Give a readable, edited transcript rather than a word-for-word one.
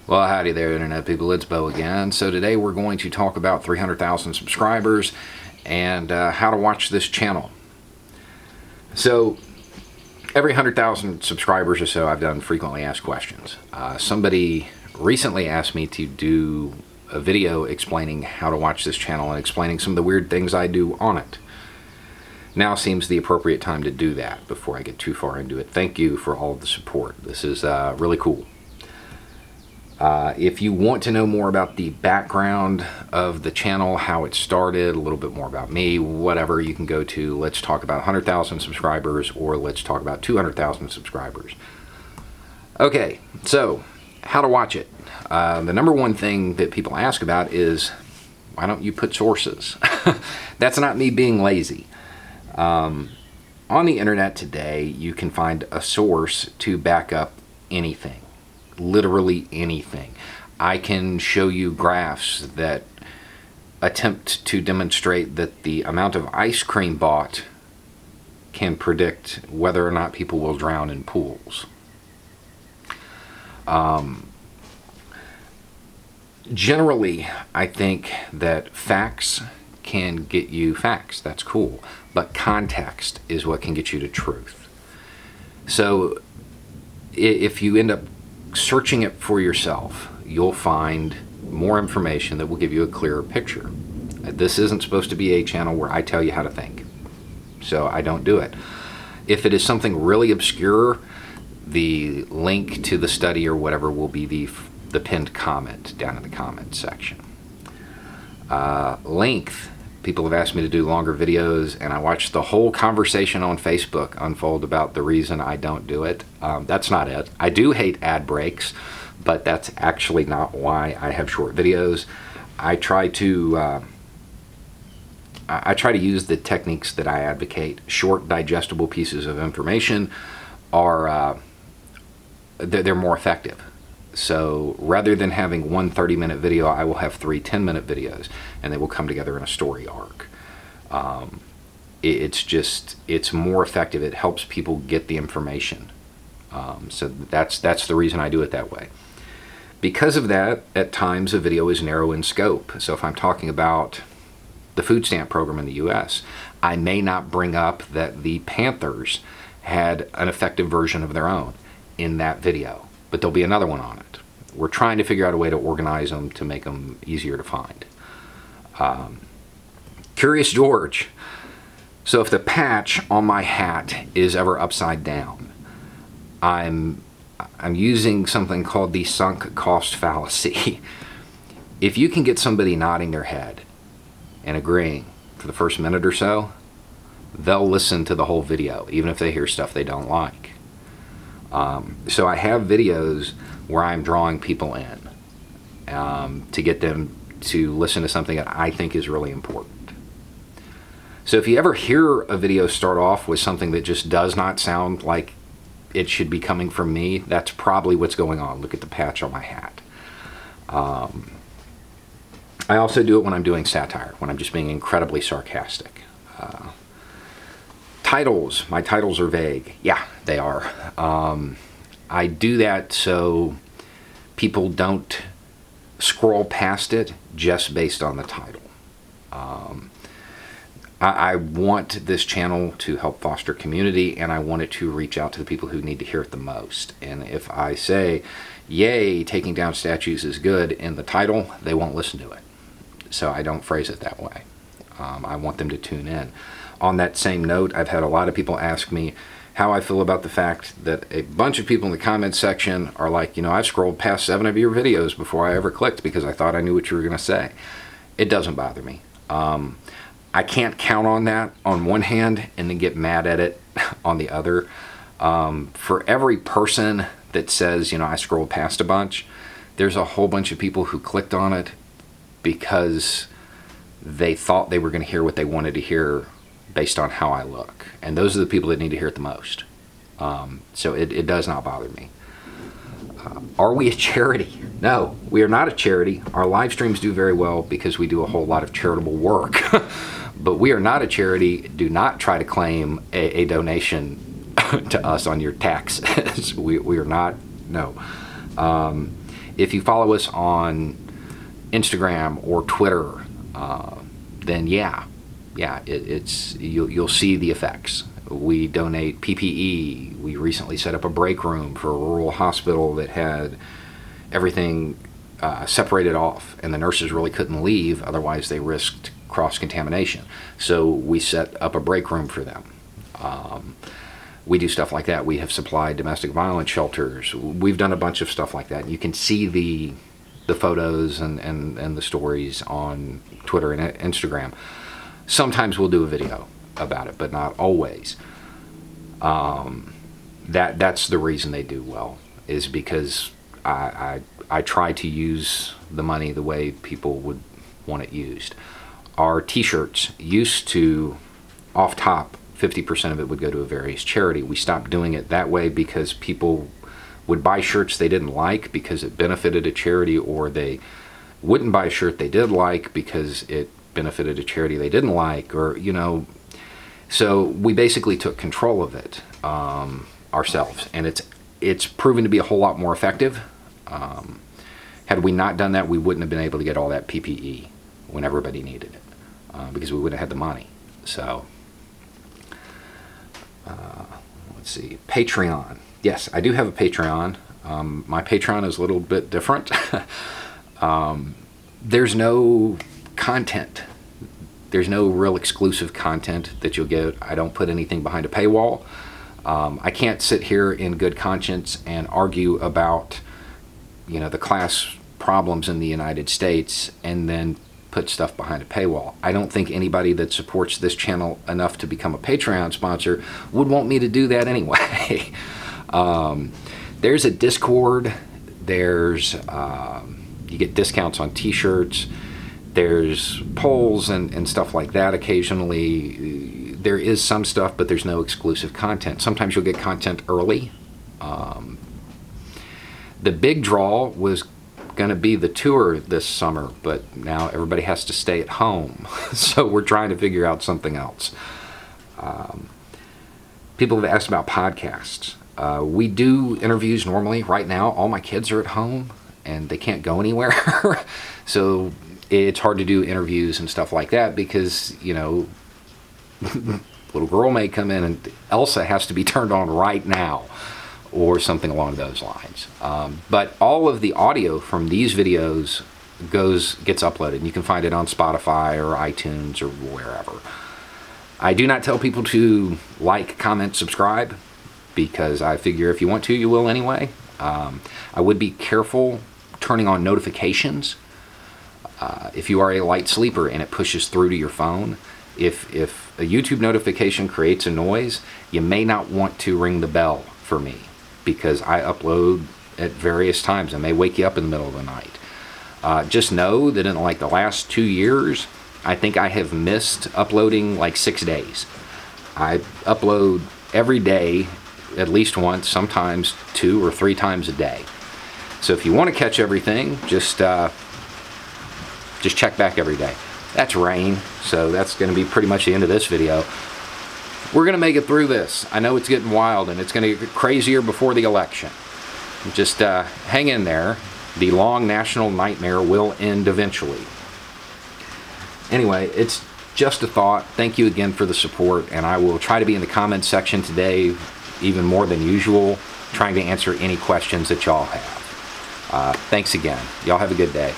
Well, howdy there, Internet people. It's Bo again. So today we're going to talk about 300,000 subscribers and how to watch this channel. So every 100,000 subscribers or so, I've done frequently asked questions. Somebody recently asked me to do a video explaining how to watch this channel and explaining some of the weird things I do on it. Now seems the appropriate time to do that before I get too far into it. Thank you for all of the support. This is really cool. If you want to know more about the background of the channel, how it started, a little bit more about me, whatever, you can go to Let's Talk About 100,000 Subscribers or Let's Talk About 200,000 Subscribers. Okay, so how to watch it. The number one thing that people ask about is, why don't you put sources? That's not me being lazy. On the internet today, you can find a source to back up anything. Literally anything. I can show you graphs that attempt to demonstrate that the amount of ice cream bought can predict whether or not people will drown in pools. Generally, I think that facts can get you facts. That's cool. But context is what can get you to truth. So if you end up searching it for yourself, you'll find more information that will give you a clearer picture. This isn't supposed to be a channel where I tell you how to think, so I don't do it. If it is something really obscure, the link to the study or whatever will be the pinned comment down in the comments section. Length. People have asked me to do longer videos, and I watched the whole conversation on Facebook unfold about the reason I don't do it. That's not it. I do hate ad breaks, but that's actually not why I have short videos. I try to use the techniques that I advocate. Short, digestible pieces of information are they're more effective. So rather than having one 30-minute video, I will have 3 10-minute videos, and they will come together in a story arc. It's more effective. It helps people get the information. So that's the reason I do it that way. Because of that, at times a video is narrow in scope. So if I'm talking about the food stamp program in the U.S., I may not bring up that the Panthers had an effective version of their own in that video, but there'll be another one on it. We're trying to figure out a way to organize them to make them easier to find. Curious George. So if the patch on my hat is ever upside down, I'm using something called the sunk cost fallacy. If you can get somebody nodding their head and agreeing for the first minute or so, they'll listen to the whole video, even if they hear stuff they don't like. So I have videos where I'm drawing people in to get them to listen to something that I think is really important. So if you ever hear a video start off with something that just does not sound like it should be coming from me, that's probably what's going on. Look at the patch on my hat. I also do it when I'm doing satire, when I'm just being incredibly sarcastic. Titles. My titles are vague. Yeah, they are. I do that so people don't scroll past it just based on the title. I want this channel to help foster community, and I want it to reach out to the people who need to hear it the most. And if I say, yay, taking down statues is good in the title, they won't listen to it. So I don't phrase it that way. I want them to tune in. On that same note, I've had a lot of people ask me how I feel about the fact that a bunch of people in the comments section are like, you know, I've scrolled past 7 of your videos before I ever clicked because I thought I knew what you were going to say. It doesn't bother me. I can't count on that on one hand and then get mad at it on the other. For every person that says, you know, I scrolled past a bunch, there's a whole bunch of people who clicked on it because they thought they were going to hear what they wanted to hear based on how I look. And those are the people that need to hear it the most. So it does not bother me. Are we a charity? No, we are not a charity. Our live streams do very well because we do a whole lot of charitable work. But we are not a charity. Do not try to claim a donation to us on your taxes. We are not, no. If you follow us on Instagram or Twitter, then you'll see the effects. We donate PPE. We recently set up a break room for a rural hospital that had everything separated off, and the nurses really couldn't leave, otherwise they risked cross-contamination. So we set up a break room for them. We do stuff like that. We have supplied domestic violence shelters. We've done a bunch of stuff like that. You can see the photos and the stories on Twitter and Instagram. Sometimes we'll do a video about it, but not always. That's the reason they do well, is because I try to use the money the way people would want it used. Our t-shirts used to, off top, 50% of it would go to a various charity. We stopped doing it that way because people would buy shirts they didn't like because it benefited a charity, or they wouldn't buy a shirt they did like because it benefited a charity they didn't like, or, so we basically took control of it ourselves, and it's proven to be a whole lot more effective. Had we not done that, we wouldn't have been able to get all that PPE when everybody needed it, because we wouldn't have had the money. So let's see, Patreon. Yes, I do have a Patreon. My Patreon is a little bit different. There's no content. There's no real exclusive content that you'll get. I don't put anything behind a paywall. I can't sit here in good conscience and argue about, the class problems in the United States and then put stuff behind a paywall. I don't think anybody that supports this channel enough to become a Patreon sponsor would want me to do that anyway. There's a Discord. There's you get discounts on t-shirts. There's polls and stuff like that occasionally. There is some stuff, but there's no exclusive content. Sometimes you'll get content early. The big draw was going to be the tour this summer, but now everybody has to stay at home. So we're trying to figure out something else. People have asked about podcasts. We do interviews normally. Right now, all my kids are at home and they can't go anywhere. So it's hard to do interviews and stuff like that because, little girl may come in and Elsa has to be turned on right now or something along those lines. But all of the audio from these videos gets uploaded. You can find it on Spotify or iTunes or wherever. I do not tell people to like, comment, subscribe, because I figure if you want to, you will anyway. I would be careful turning on notifications. If you are a light sleeper and it pushes through to your phone, if a YouTube notification creates a noise, you may not want to ring the bell for me, because I upload at various times. I may wake you up in the middle of the night. Just know that in like the last 2 years, I think I have missed uploading like 6 days. I upload every day at least once, sometimes 2 or 3 times a day. So if you want to catch everything, just check back every day. That's rain, so that's going to be pretty much the end of this video. We're going to make it through this. I know it's getting wild and it's going to get crazier before the election. Just hang in there. The long national nightmare will end eventually. Anyway, it's just a thought. Thank you again for the support, and I will try to be in the comments section today even more than usual, trying to answer any questions that y'all have. Thanks again. Y'all have a good day.